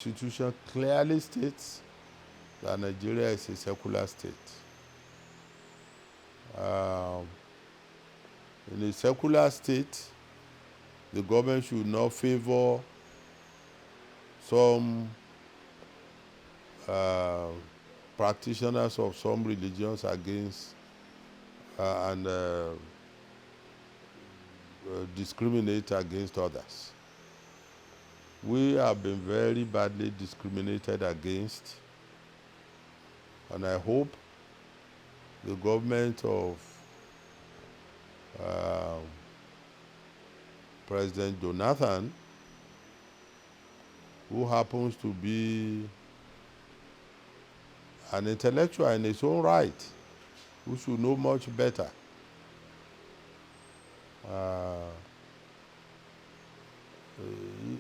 Constitution clearly states that Nigeria is a secular state. In a secular state, the government should not favor some practitioners of some religions against and discriminate against others. We have been very badly discriminated against, and I hope the government of President Jonathan, who happens to be an intellectual in his own right, who should know much better,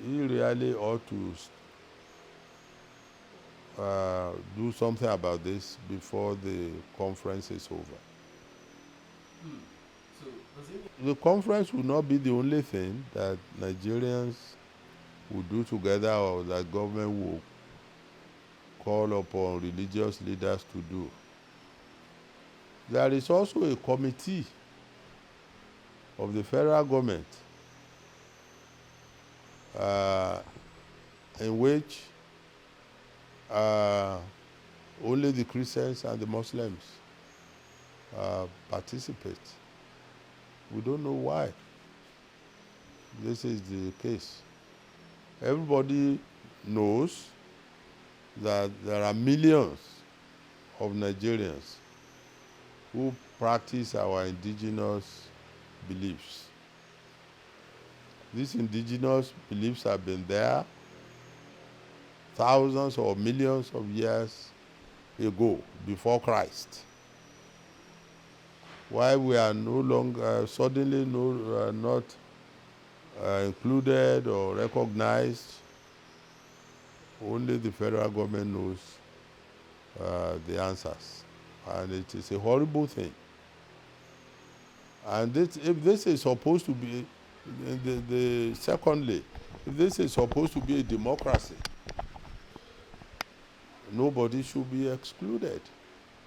he really ought to do something about this before the conference is over. The conference will not be the only thing that Nigerians will do together, or that government will call upon religious leaders to do. There is also a committee of the federal government in which only the Christians and the Muslims participate. We don't know why this is the case. Everybody knows that there are millions of Nigerians who practice our indigenous beliefs. These indigenous beliefs have been there thousands or millions of years ago, before Christ. Why we are no longer suddenly not included or recognized, only the federal government knows the answers. And it is a horrible thing. And if this is supposed to be, secondly, if this is supposed to be a democracy, nobody should be excluded.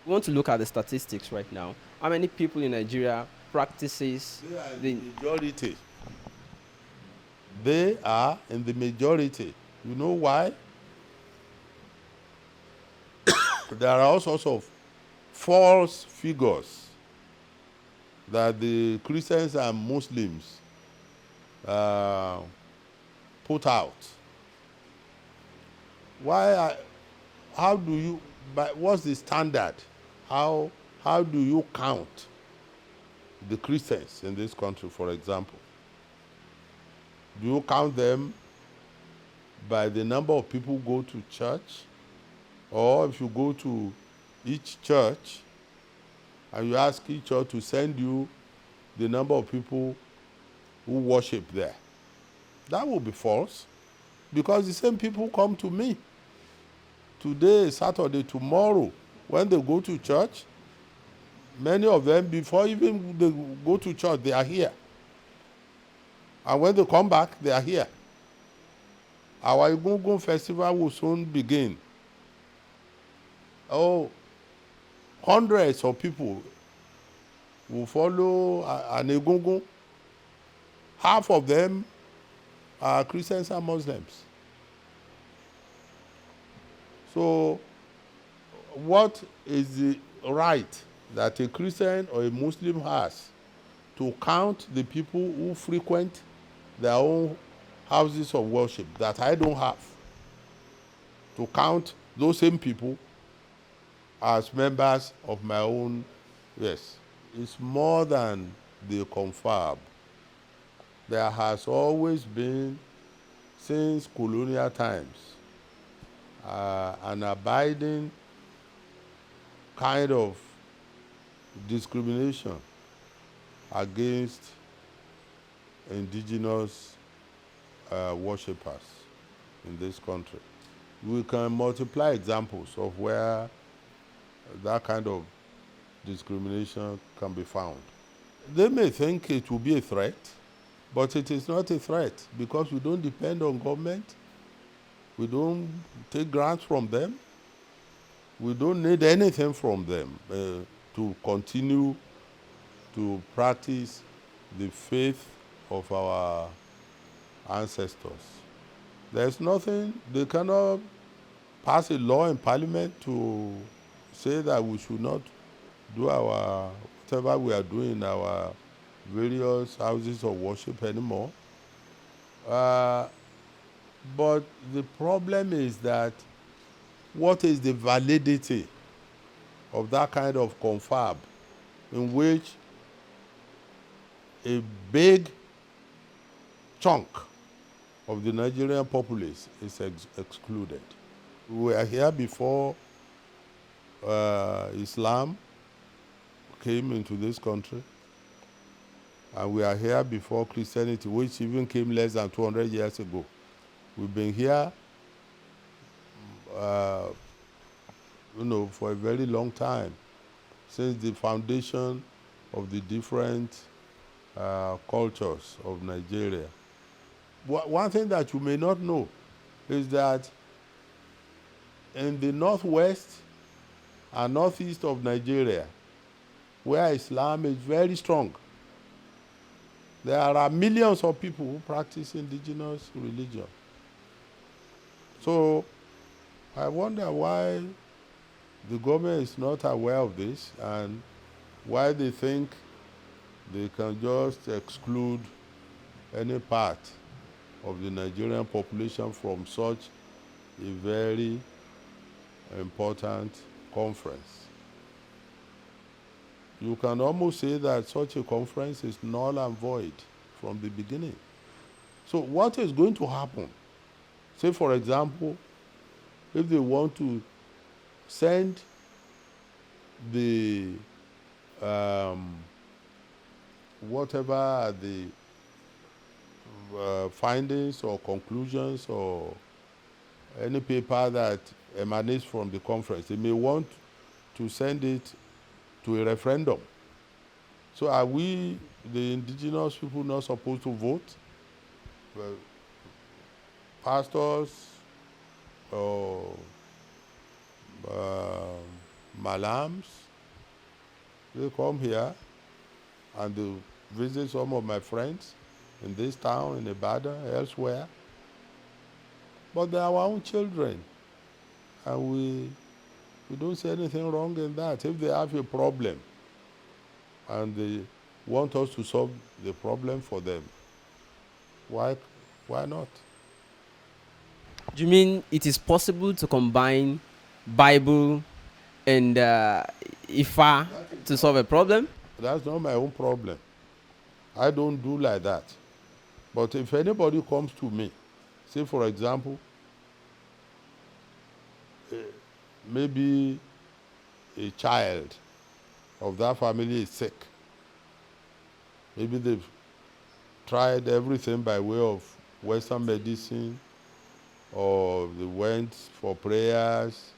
We want to look at the statistics right now. How many people in Nigeria practices They are in the majority. They are in the majority. You know why? There are all sorts of false figures that the Christians and Muslims put out. How do you, what's the standard? How do you count the Christians in this country, for example? Do you count them by the number of people who go to church? Or if you go to each church and you ask each church to send you the number of people who worship there? That will be false, because the same people come to me. Today, Saturday, tomorrow, when they go to church, many of them, before even they go to church, they are here. And when they come back, they are here. Our Egungun festival will soon begin. Hundreds of people will follow an Egungun. Half of them are Christians and Muslims. So what is the right that a Christian or a Muslim has to count the people who frequent their own houses of worship that I don't have? To count those same people as members of my own, yes. It's more than the Confab. There has always been, since colonial times, an abiding kind of discrimination against indigenous worshippers in this country. We can multiply examples of where that kind of discrimination can be found. They may think it will be a threat, but it is not a threat, because we don't depend on government. We don't take grants from them. We don't need anything from them to continue to practice the faith of our ancestors. There's nothing, they cannot pass a law in parliament to say that we should not do our, whatever we are doing in our various houses of worship anymore. But the problem is that what is the validity of that kind of confab in which a big chunk of the Nigerian populace is excluded? We were here before Islam came into this country, and we are here before Christianity, which even came less than 200 years ago. We've been here, for a very long time, since the foundation of the different cultures of Nigeria. One thing that you may not know is that in the northwest and northeast of Nigeria, where Islam is very strong, there are millions of people who practice indigenous religion. So I wonder why the government is not aware of this and why they think they can just exclude any part of the Nigerian population from such a very important conference. You can almost say that such a conference is null and void from the beginning. So what is going to happen? Say, for example, if they want to send the whatever the findings or conclusions or any paper that emanates from the conference, they may want to send it to a referendum. So are we, the indigenous people, not supposed to vote? Well, pastors or malams, they come here and they visit some of my friends in this town, in Ibadan, elsewhere. But they're our own children, and we don't see anything wrong in that. If they have a problem and they want us to solve the problem for them, why not? Do you mean it is possible to combine Bible and Ifa to solve a problem? That's not my own problem. I don't do like that. But if anybody comes to me, say for example, maybe a child of that family is sick. Maybe they've tried everything by way of Western medicine, or they went for prayers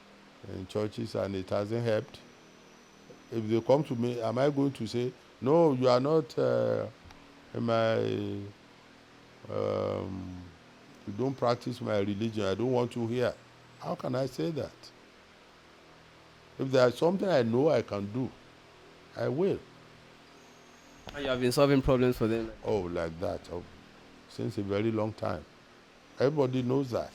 in churches and it hasn't helped. If they come to me, am I going to say, no, you are not you don't practice my religion, I don't want you here? How can I say that? If there's something I know I can do, I will. And you have been solving problems for them? Oh, like that, since a very long time. Everybody knows that.